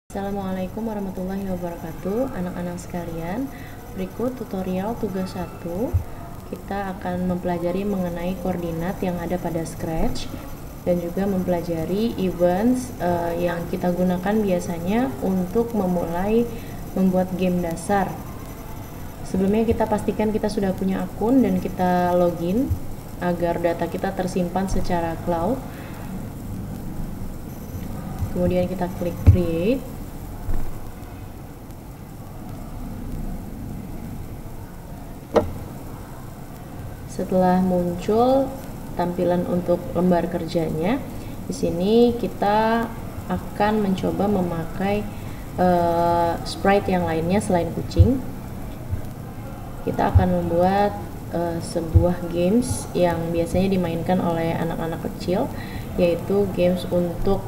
Assalamualaikum warahmatullahi wabarakatuh. Anak-anak sekalian, berikut tutorial tugas 1. Kita akan mempelajari mengenai koordinat yang ada pada Scratch dan juga mempelajari events yang kita gunakan biasanya untuk memulai membuat game dasar. Sebelumnya kita pastikan kita sudah punya akun dan kita login agar data kita tersimpan secara cloud. Kemudian kita klik create. Setelah muncul tampilan untuk lembar kerjanya, di sini kita akan mencoba memakai sprite yang lainnya selain kucing. Kita akan membuat sebuah games yang biasanya dimainkan oleh anak-anak kecil, yaitu games untuk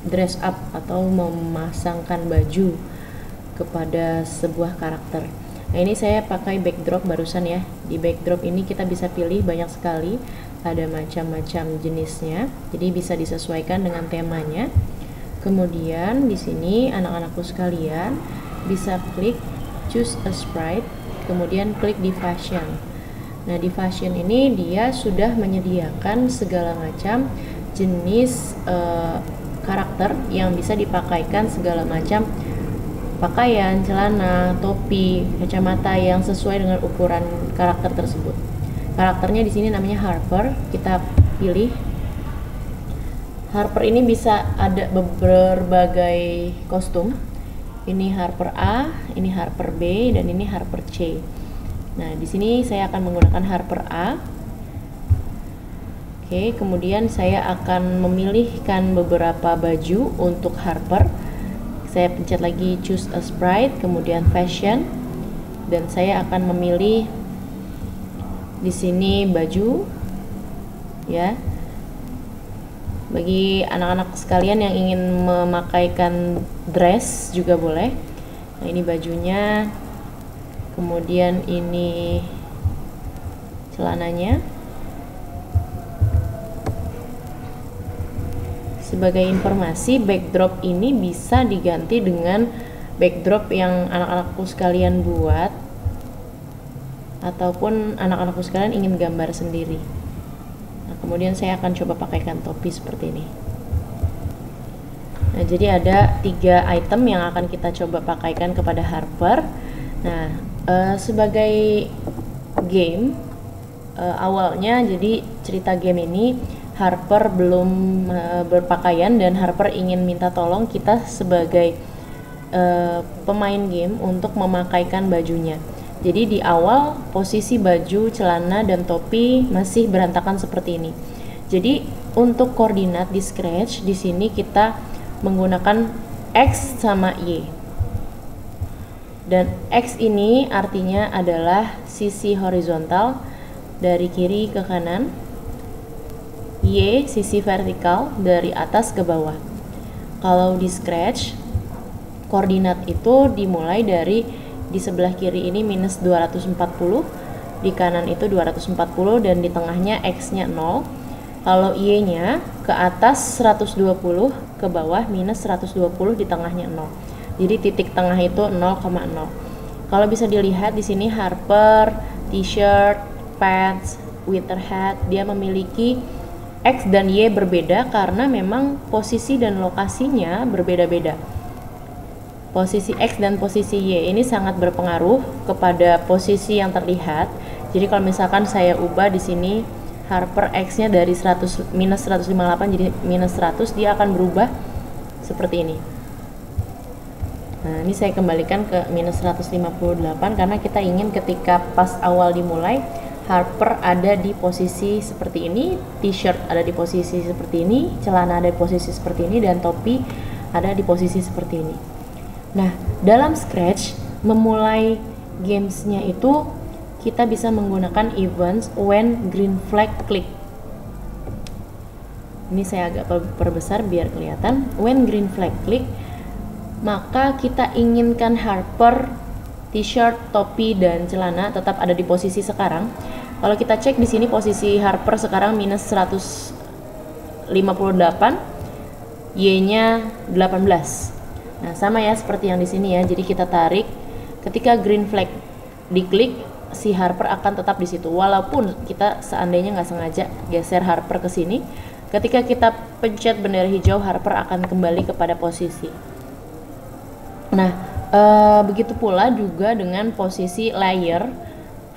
dress up atau memasangkan baju kepada sebuah karakter. Nah, ini saya pakai backdrop barusan ya. Di backdrop ini kita bisa pilih banyak sekali, ada macam-macam jenisnya. Jadi bisa disesuaikan dengan temanya. Kemudian di sini anak-anakku sekalian bisa klik choose a sprite, kemudian klik di fashion. Nah, di fashion ini dia sudah menyediakan segala macam jenis karakter yang bisa dipakaikan segala macam pakaian, celana, topi, kacamata yang sesuai dengan ukuran karakter tersebut. Karakternya di sini namanya Harper. Kita pilih. Harper ini bisa ada berbagai kostum. Ini Harper A, ini Harper B, dan ini Harper C. Nah, di sini saya akan menggunakan Harper A. Oke, kemudian saya akan memilihkan beberapa baju untuk Harper. Saya pencet lagi choose a sprite, kemudian fashion, dan saya akan memilih di sini baju ya. Bagi anak-anak sekalian yang ingin memakaikan dress juga boleh. Nah, ini bajunya, kemudian ini celananya. Sebagai informasi, backdrop ini bisa diganti dengan backdrop yang anak-anakku sekalian buat, ataupun anak-anakku sekalian ingin gambar sendiri. Nah, kemudian saya akan coba pakaikan topi seperti ini. Nah, jadi ada 3 item yang akan kita coba pakaikan kepada Harper. Nah, sebagai game awalnya, jadi cerita game ini Harper belum berpakaian dan Harper ingin minta tolong kita sebagai pemain game untuk memakaikan bajunya. Jadi di awal posisi baju, celana, dan topi masih berantakan seperti ini. Jadi untuk koordinat di Scratch di sini kita menggunakan X sama Y. Dan X ini artinya adalah sisi horizontal dari kiri ke kanan. Y sisi vertikal dari atas ke bawah. Kalau di Scratch, koordinat itu dimulai dari di sebelah kiri ini minus 240, di kanan itu 240, dan di tengahnya X-nya 0. Kalau Y-nya ke atas 120, ke bawah minus 120, di tengahnya 0. Jadi titik tengah itu 0,0. Kalau bisa dilihat di sini Harper, t-shirt, pants, winter hat, dia memiliki X dan Y berbeda karena memang posisi dan lokasinya berbeda-beda. Posisi X dan posisi Y ini sangat berpengaruh kepada posisi yang terlihat. Jadi kalau misalkan saya ubah di sini Harper X-nya dari minus 158 jadi minus 100, dia akan berubah seperti ini. Nah, ini saya kembalikan ke minus 158 karena kita ingin ketika pas awal dimulai Harper ada di posisi seperti ini, t-shirt ada di posisi seperti ini, celana ada di posisi seperti ini, dan topi ada di posisi seperti ini. Nah, dalam Scratch memulai gamesnya itu kita bisa menggunakan events when green flag click. Ini saya agak perbesar biar kelihatan. When green flag click, maka kita inginkan Harper, t-shirt, topi, dan celana tetap ada di posisi sekarang. Kalau kita cek di sini posisi Harper sekarang minus 158, Y-nya 18. Nah, sama ya seperti yang di sini ya. Jadi kita tarik, ketika green flag diklik, si Harper akan tetap di situ. Walaupun kita seandainya nggak sengaja geser Harper ke sini, ketika kita pencet bendera hijau, Harper akan kembali kepada posisi. Nah, begitu pula juga dengan posisi layer.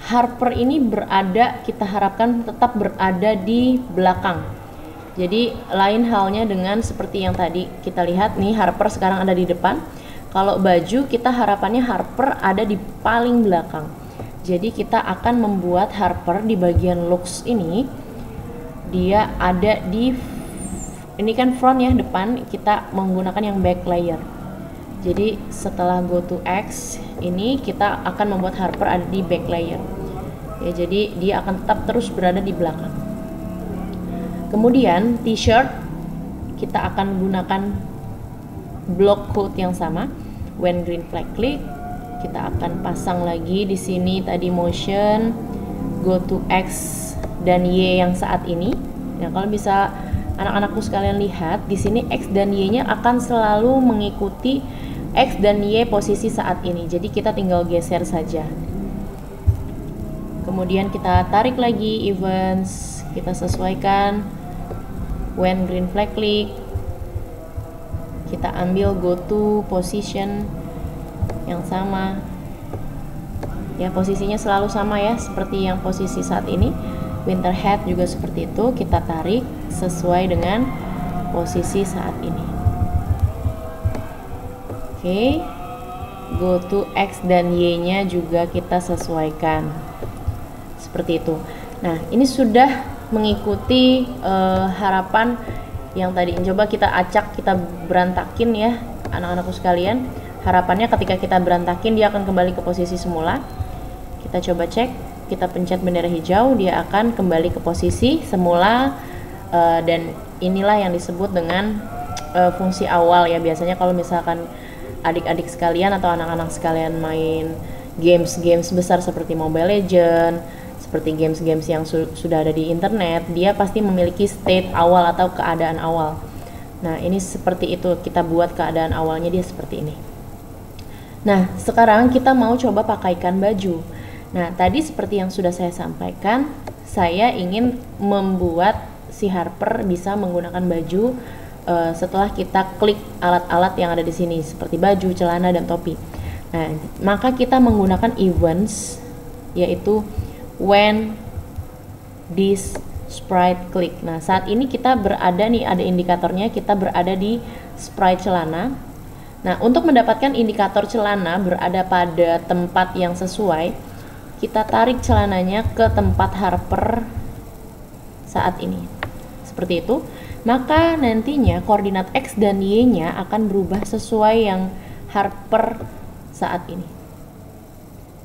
Harper ini kita harapkan tetap berada di belakang. Jadi lain halnya dengan seperti yang tadi kita lihat nih, Harper sekarang ada di depan. Kalau baju kita harapannya Harper ada di paling belakang. Jadi kita akan membuat Harper di bagian looks ini, dia ada di, ini kan front ya, depan, kita menggunakan yang back layer. Jadi setelah go to X ini kita akan membuat Harper ada di back layer ya, jadi dia akan tetap terus berada di belakang. Kemudian t-shirt kita akan gunakan block code yang sama. When green flag click, kita akan pasang lagi di sini tadi motion, go to X dan Y yang saat ini. Nah, kalau bisa anak-anakku sekalian lihat di sini X dan Y-nya akan selalu mengikuti X dan Y posisi saat ini. Jadi kita tinggal geser saja. Kemudian kita tarik lagi events, kita sesuaikan. When green flag click, kita ambil go to position yang sama ya, posisinya selalu sama ya seperti yang posisi saat ini. Winter hat juga seperti itu, kita tarik sesuai dengan posisi saat ini. Oke, go to X dan Y nya juga kita sesuaikan seperti itu. Nah, ini sudah mengikuti harapan yang tadi. Coba kita acak, kita berantakin ya anak-anakku sekalian. Harapannya ketika kita berantakin dia akan kembali ke posisi semula. Kita coba cek, kita pencet bendera hijau, dia akan kembali ke posisi semula. Dan inilah yang disebut dengan fungsi awal ya. Biasanya kalau misalkan adik-adik sekalian atau anak-anak sekalian main games besar seperti Mobile Legends, seperti games-games yang sudah ada di internet, dia pasti memiliki state awal atau keadaan awal. Nah, ini seperti itu, kita buat keadaan awalnya dia seperti ini. Nah, sekarang kita mau coba pakaikan baju. Nah, tadi seperti yang sudah saya sampaikan, saya ingin membuat si Harper bisa menggunakan baju setelah kita klik alat-alat yang ada di sini seperti baju, celana, dan topi. Nah, maka kita menggunakan events, yaitu when this sprite click. Nah, saat ini kita berada nih, ada indikatornya, kita berada di sprite celana. Nah, untuk mendapatkan indikator celana berada pada tempat yang sesuai, kita tarik celananya ke tempat Harper saat ini. Seperti itu. Maka nantinya koordinat X dan Y-nya akan berubah sesuai yang Harper saat ini.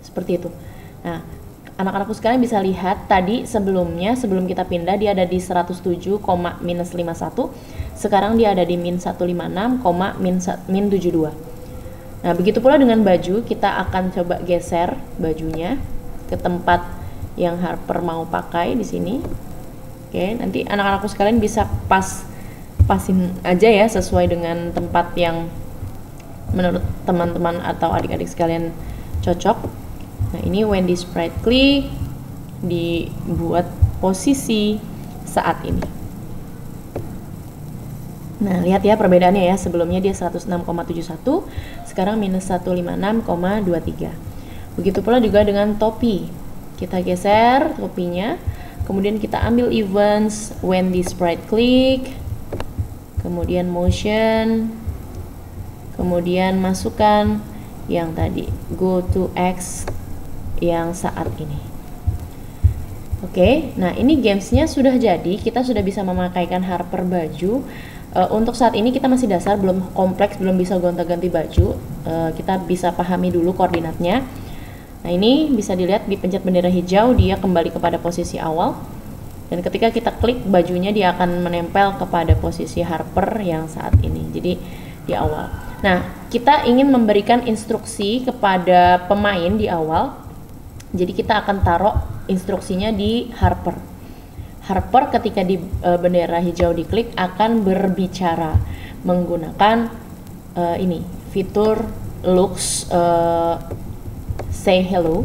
Seperti itu. Nah, anak-anakku sekalian bisa lihat tadi sebelumnya, sebelum kita pindah dia ada di 107, -51. Sekarang dia ada di -156, -72. Nah, begitu pula dengan baju, kita akan coba geser bajunya ke tempat yang Harper mau pakai di sini. Oke, nanti anak-anakku sekalian bisa pasin aja ya sesuai dengan tempat yang menurut teman-teman atau adik-adik sekalian cocok. Nah, ini when this sprite click dibuat posisi saat ini. Nah, lihat ya perbedaannya ya, sebelumnya dia 106,71, sekarang -156,23. Begitu pula juga dengan topi. Kita geser topinya, kemudian kita ambil events when this sprite click, kemudian motion, kemudian masukkan yang tadi go to X yang saat ini. Oke, nah ini gamesnya sudah jadi, kita sudah bisa memakaikan Harper baju. Untuk saat ini kita masih dasar, belum kompleks, belum bisa gonta-ganti baju. Kita bisa pahami dulu koordinatnya. Nah, ini bisa dilihat di pencet bendera hijau dia kembali kepada posisi awal. Dan ketika kita klik bajunya dia akan menempel kepada posisi Harper yang saat ini. Jadi di awal. Nah, kita ingin memberikan instruksi kepada pemain di awal. Jadi kita akan taruh instruksinya di Harper. Harper ketika di bendera hijau diklik akan berbicara. menggunakan ini fitur looks say hello.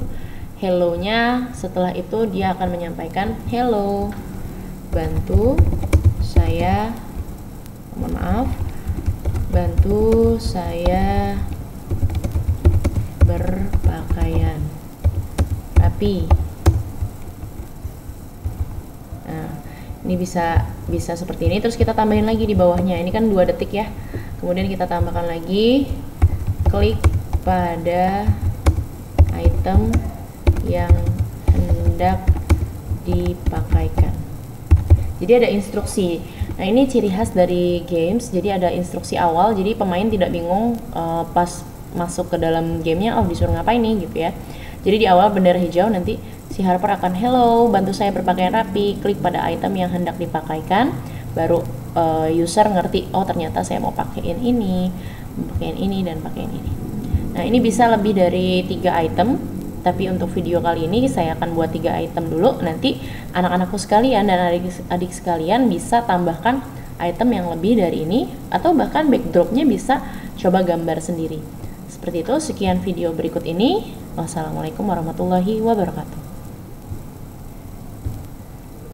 Hello-nya setelah itu dia akan menyampaikan hello, bantu saya, mohon maaf, bantu saya berpakaian rapi. Nah, ini bisa seperti ini. Terus kita tambahin lagi di bawahnya. Ini kan 2 detik ya. Kemudian kita tambahkan lagi, klik pada item yang hendak dipakaikan. Jadi ada instruksi. Nah, ini ciri khas dari games. Jadi ada instruksi awal. Jadi pemain tidak bingung pas masuk ke dalam gamenya, oh disuruh ngapain nih gitu ya. Jadi di awal bendera hijau, nanti si Harper akan hello, bantu saya berpakaian rapi, klik pada item yang hendak dipakaikan. Baru user ngerti, oh ternyata saya mau pakaiin ini, pakaiin ini, dan pakaiin ini. Nah, ini bisa lebih dari 3 item. Tapi untuk video kali ini saya akan buat 3 item dulu. Nanti anak-anakku sekalian dan adik-adik sekalian bisa tambahkan item yang lebih dari ini, atau bahkan backdropnya bisa coba gambar sendiri. Seperti itu, sekian video berikut ini. Wassalamualaikum warahmatullahi wabarakatuh.